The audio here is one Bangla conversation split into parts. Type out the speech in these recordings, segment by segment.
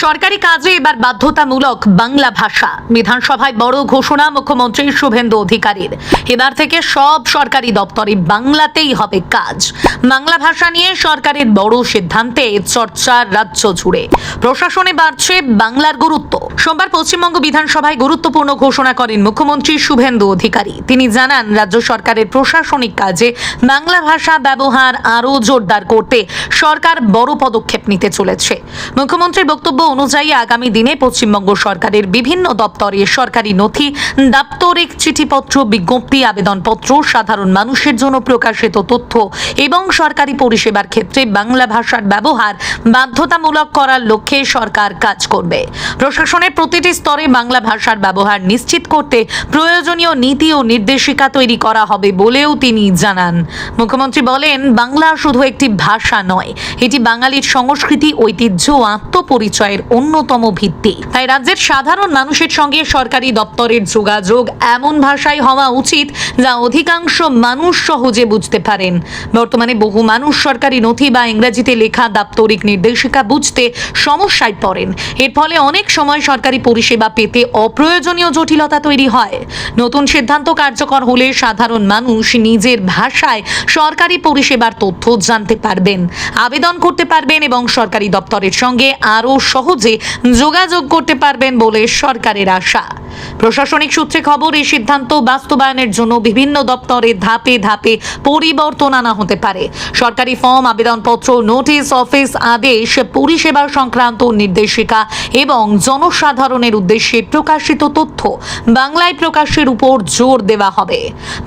সরকারি কাজে এবার বাধ্যতামূলক বাংলা ভাষা। বিধানসভায় বড় ঘোষণা মুখ্যমন্ত্রী শুভেন্দু অধিকারীর। এবার থেকে সব সরকারি দপ্তরে বাংলাতেই হবে কাজ। বাংলা ভাষা নিয়ে সরকারের বড় সিদ্ধান্তে চর্চা রাজ্য জুড়ে। প্রশাসনে বাড়ছে বাংলার গুরুত্ব। সোমবার পশ্চিমবঙ্গ বিধানসভায় গুরুত্বপূর্ণ ঘোষণা করেন মুখ্যমন্ত্রী শুভেন্দু অধিকারী। তিনি জানান, রাজ্য সরকারের প্রশাসনিক কাজে বাংলা ভাষা ব্যবহার আরও জোরদার করতে সরকার বড় পদক্ষেপ নিতে চলেছে। মুখ্যমন্ত্রীর বক্তব্য অনুযায়ী আগামী দিনে পশ্চিমবঙ্গ সরকারের বিভিন্ন দপ্তরে সরকারি নথি, দাপ্তরিক চিঠিপত্র, বিজ্ঞপ্তি, আবেদনপত্র, সাধারণ মানুষের জন্য প্রকাশিত তথ্য এবং সরকারি পরিষেবার ক্ষেত্রে বাংলা ভাষার ব্যবহার বাধ্যতামূলক করার লক্ষ্যে সরকার কাজ করবে। প্রশাসনের প্রতিটি স্তরে বাংলা ভাষার ব্যবহার নিশ্চিত করতে প্রয়োজনীয় নীতি ও নির্দেশিকা তৈরি করা হবে বলেও তিনি জানান। মুখ্যমন্ত্রী বলেন, বাংলা শুধু একটি ভাষা নয়, এটি বাঙালির সংস্কৃতি, ঐতিহ্য ও আত্মপরিচয়ের অন্যতম ভিত্তি। তাই রাজ্যের সাধারণ মানুষের সঙ্গে সরকারি দপ্তরের যোগাযোগ এমন ভাষায় হওয়া উচিত যা অধিকাংশ মানুষ সহজে বুঝতে পারেন। বর্তমানে বহু মানুষ সরকারি নথি বা ইংরেজিতে লেখা দাপ্তরিক নির্দেশিকা বুঝতে সমস্যায় পড়েন। এর ফলে অনেক সময় সরকারি পরিষেবা পেতে অপ্রয়োজনীয় জটিলতা তৈরি হয়। নতুন সিদ্ধান্ত কার্যকর হলে সাধারণ মানুষ নিজের ভাষায় সরকারি পরিষেবার তথ্য জানতে পারবেন, আবেদন করতে পারবেন এবং সরকারি দপ্তরের সঙ্গে আরও সহজে যোগাযোগ করতে পারবেন বলে সরকারের আশা। প্রশাসনিক সূত্রে খবর, এই সিদ্ধান্ত বাস্তবায়নের জন্য বিভিন্ন দপ্তরে ধাপে ধাপে পরিবর্তন আনা হতে পারে। সরকারি ফর্ম, আবেদনপত্র, নোটিশ, অফিস আদেশ, পরিষেবা সংক্রান্ত নির্দেশিকা এবং জনসাধারণের উদ্দেশ্যে প্রকাশিত তথ্য বাংলায় প্রকাশের উপর জোর দেওয়া হবে।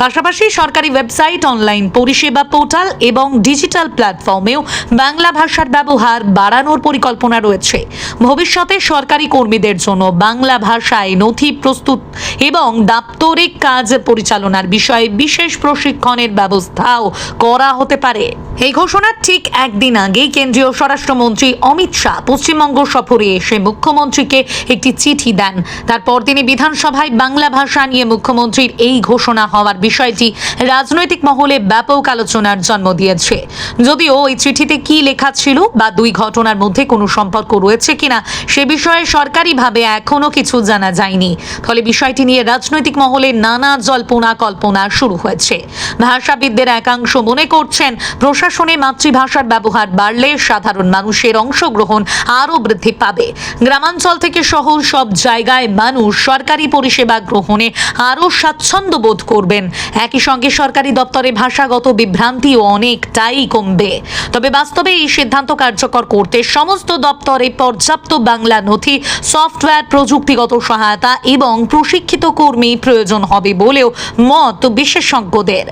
পাশাপাশি সরকারি ওয়েবসাইট, অনলাইন পরিষেবা পোর্টাল এবং ডিজিটাল প্ল্যাটফর্মেও বাংলা ভাষার ব্যবহার বাড়ানোর পরিকল্পনা রয়েছে। ভবিষ্যতে সরকারি কর্মীদের জন্য বাংলা ভাষায় নথি প্রস্তুত এবং দাপ্তরিক কাজ পরিচালনার বিষয়ে বিশেষ প্রশিক্ষণের ব্যবস্থাও করা হতে পারে। এই ঘোষণার ঠিক একদিন আগেই কেন্দ্রীয় স্বরাষ্ট্রমন্ত্রী অমিত শাহ পশ্চিমবঙ্গ সফরে এসে মুখ্যমন্ত্রীকে একটি চিঠি দেন। তারপর তিনি বিধানসভায় বাংলা ভাষা নিয়ে মুখ্যমন্ত্রীর এই ঘোষণা হওয়ার বিষয়টি রাজনৈতিক মহলে ব্যাপক আলোচনার জন্ম দিয়েছে। যদিও এই চিঠিতে কি লেখা ছিল বা দুই ঘটনার মধ্যে কোনো সম্পর্ক রয়েছে কিনা সে বিষয়ে সরকারিভাবে এখনো কিছু জানা যায়নি। ফলে বিষয়টি নিয়ে রাজনৈতিক মহলে নানা জল্পনা কল্পনা শুরু হয়েছে। ভাষাবিদদের একাংশ মনে করছেন, প্রশাসনে মাতৃভাষার ব্যবহার বাড়লে সাধারণ মানুষের অংশগ্রহণ আরও বৃদ্ধি পাবে। গ্রামাঞ্চল থেকে শহর সব জায়গায় মানুষ সরকারি পরিষেবা গ্রহণে আরও স্বাচ্ছন্দ্য বোধ করবেন। একই সঙ্গে সরকারি দপ্তরে ভাষাগত বিভ্রান্তিও অনেকটাই কমবে। তবে বাস্তবে এই সিদ্ধান্ত কার্যকর করতে সমস্ত দপ্তরে পর্যাপ্ত বাংলা নথি, সফটওয়্যার, প্রযুক্তিগত সহায়তা এবং প্রশিক্ষিত কর্মী প্রয়োজন হবে বলেও মত বিশেষজ্ঞদের।